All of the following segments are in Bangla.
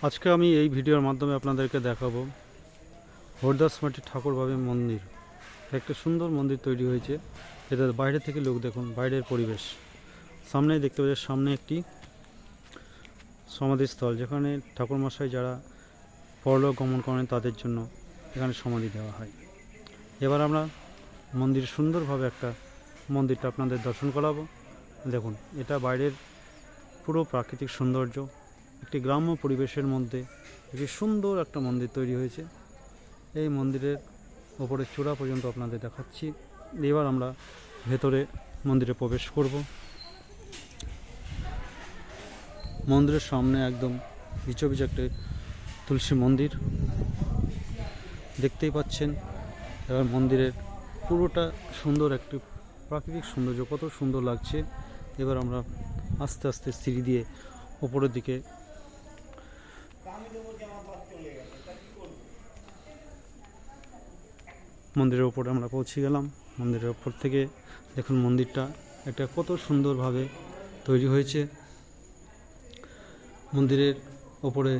আজকে আমি এই ভিডিওর মাধ্যমে আপনাদেরকে দেখাবো হরিদাসমাটি ঠাকুরবাড়ি মন্দির। একটা সুন্দর মন্দির তৈরি হয়েছে। এটা বাইরে থেকে লোক দেখুন, বাইরের পরিবেশ। সামনেই দেখতে পাচ্ছি, সামনে একটি সমাধিস্থল, যেখানে ঠাকুরমশাই যারা পরলোক গমন করেন তাদের জন্য এখানে সমাধি দেওয়া হয়। এবার আমরা মন্দির সুন্দরভাবে একটা মন্দিরটা আপনাদের দর্শন করাবো। দেখুন, এটা বাইরের পুরো প্রাকৃতিক সৌন্দর্য, একটি গ্রাম্য পরিবেশের মধ্যে একটি সুন্দর একটা মন্দির তৈরি হয়েছে। এই মন্দিরের ওপরে চূড়া পর্যন্ত আপনাদের দেখাচ্ছি। এবার আমরা ভেতরে মন্দিরে প্রবেশ করব। মন্দিরের সামনে একদম পিছু একটি তুলসী মন্দির দেখতেই পাচ্ছেন। এবার মন্দিরের পুরোটা সুন্দর একটি প্রাকৃতিক সৌন্দর্য, কত সুন্দর লাগছে। এবার আমরা আস্তে আস্তে সিঁড়ি দিয়ে ওপরের দিকে মন্দিরের ওপরে আমরা পৌঁছে গেলাম। মন্দিরের ওপর থেকে দেখুন মন্দিরটা একটা কত সুন্দরভাবে তৈরি হয়েছে। মন্দিরের ওপরে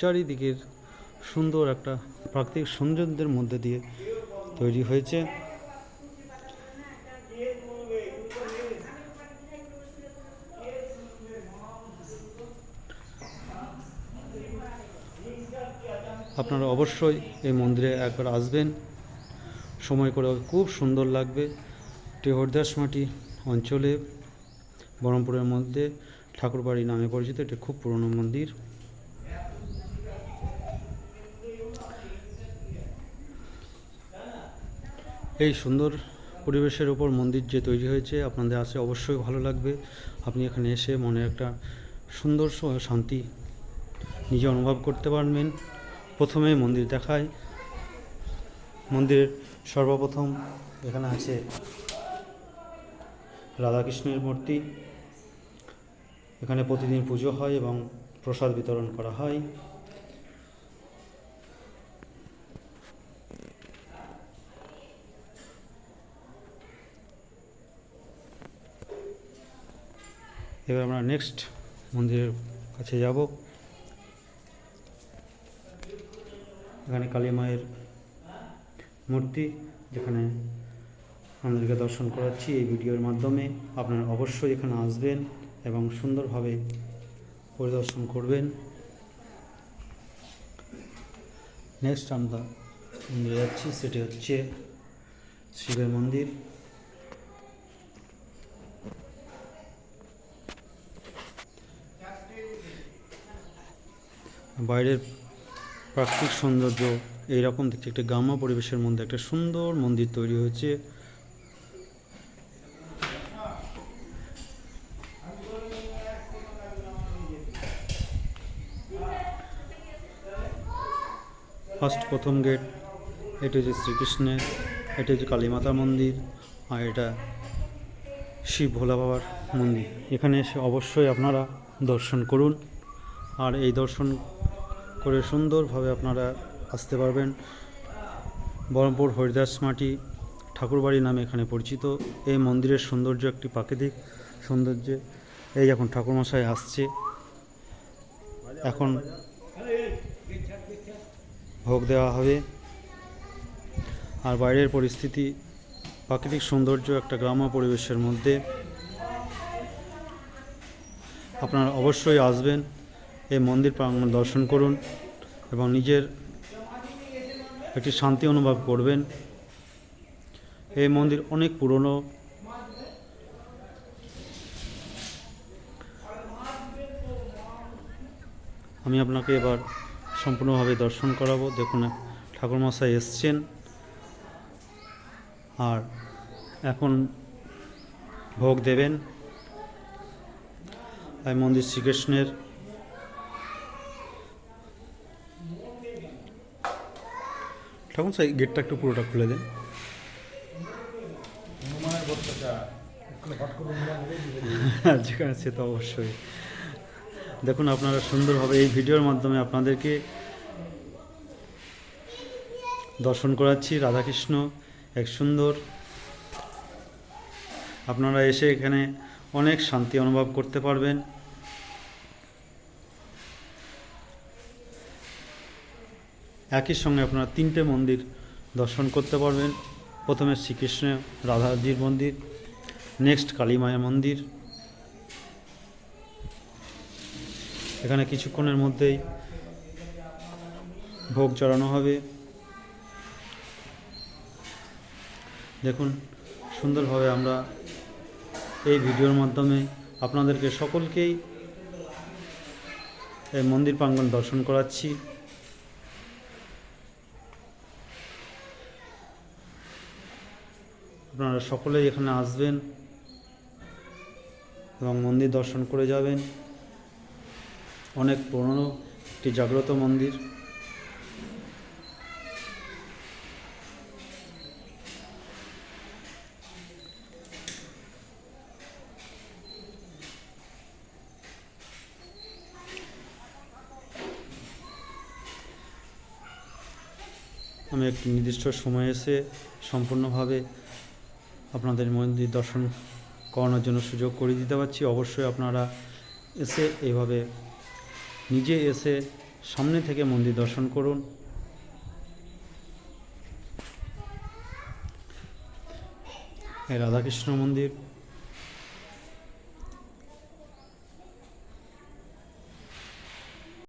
চারিদিকের সুন্দর একটা প্রাকৃতিক সৌন্দর্যের মধ্যে দিয়ে তৈরি হয়েছে। আপনারা অবশ্যই এই মন্দিরে একবার আসবেন, সময় করে, খুব সুন্দর লাগবে। এটি হরিদাসমাটি অঞ্চলে বহরমপুরের মধ্যে ঠাকুরবাড়ি নামে পরিচিত। এটি খুব পুরনো মন্দির। এই সুন্দর পরিবেশের ওপর মন্দির যে তৈরি হয়েছে, আপনাদের আসে অবশ্যই ভালো লাগবে। আপনি এখানে এসে মনে একটা সুন্দর শান্তি নিজে অনুভব করতে পারবেন। প্রথমে মন্দির দেখায়। মন্দিরের সর্বপ্রথম এখানে আছে রাধাকৃষ্ণের মূর্তি। এখানে প্রতিদিন পুজো হয় এবং প্রসাদ বিতরণ করা হয়। এবার আমরা নেক্সট মন্দিরের কাছে যাব। এখানে কালী মায়ের মূর্তি, যেখানে আমাদেরকে দর্শন করাচ্ছি এই ভিডিওর মাধ্যমে। আপনারা অবশ্যই এখানে আসবেন এবং সুন্দরভাবে পরিদর্শন করবেন। নেক্সট আমরা মন্দিরে যাচ্ছি, সেটি হচ্ছে শিবের মন্দির। বাইরের প্রাকৃতিক সৌন্দর্য এইরকম দেখতে, একটা গ্রাম্য পরিবেশের মধ্যে একটা সুন্দর মন্দির তৈরি হয়েছে। প্রথম গেট, এটা হচ্ছে শ্রীকৃষ্ণের, এটা হচ্ছে কালীমাতা মন্দির, আর এটা শিব ভোলা বাবার মন্দির। এখানে এসে অবশ্যই আপনারা দর্শন করুন, আর এই দর্শন করে সুন্দরভাবে আপনারা আসতে পারবেন। বহরমপুর হরিদাসমাটি ঠাকুরবাড়ি নামে এখানে পরিচিত। এই মন্দিরের সৌন্দর্য একটি প্রাকৃতিক সৌন্দর্য। এই এখন ঠাকুরমশাই আসছে, এখন ভোগ দেওয়া হবে। আর বাইরের পরিস্থিতি প্রাকৃতিক সৌন্দর্য, একটা গ্রাম্য পরিবেশের মধ্যে। আপনারা অবশ্যই আসবেন, এই মন্দির প্রাঙ্গণ দর্শন করুন এবং নিজের একটি শান্তি অনুভব করবেন। এই মন্দির অনেক পুরনো। আমি আপনাকে এবার সম্পূর্ণভাবে দর্শন করাবো। দেখুন ঠাকুরমশাই এসছেন, আর এখন ভোগ দেবেন। এই মন্দির শ্রীকৃষ্ণের। ঠাকুরমশাই গেটটা একটু পুরোটা খুলে দেন। যেখানে সে তো অবশ্যই দেখুন, আপনারা সুন্দরভাবে এই ভিডিওর মাধ্যমে আপনাদেরকে দর্শন করাচ্ছি রাধাকৃষ্ণ এক সুন্দর। আপনারা এসে এখানে অনেক শান্তি অনুভব করতে পারবেন। একই সঙ্গে আপনারা 3টে মন্দির দর্শন করতে পারবেন। প্রথমে শ্রীকৃষ্ণ রাধাজির মন্দির, নেক্সট কালী মায়ের মন্দির। এখানে কিছুক্ষণের মধ্যেই ভোগ চড়ানো হবে। দেখুন সুন্দরভাবে আমরা এই ভিডিওর মাধ্যমে আপনাদেরকে সকলকেই এই মন্দির প্রাঙ্গণ দর্শন করাচ্ছি। আপনারা সকলেই এখানে আসবেন এবং মন্দির দর্শন করে যাবেন। অনেক পুরনো একটি জাগ্রত মন্দির। আমি একটি নির্দিষ্ট সময়ে এসে সম্পূর্ণভাবে আপনাদের মন্দির দর্শন করানোর জন্য সুযোগ করে দিতে পারছি। অবশ্যই আপনারা এসে এইভাবে নিজে এসে সামনে থেকে মন্দির দর্শন করুন। এই রাধাকৃষ্ণ মন্দির।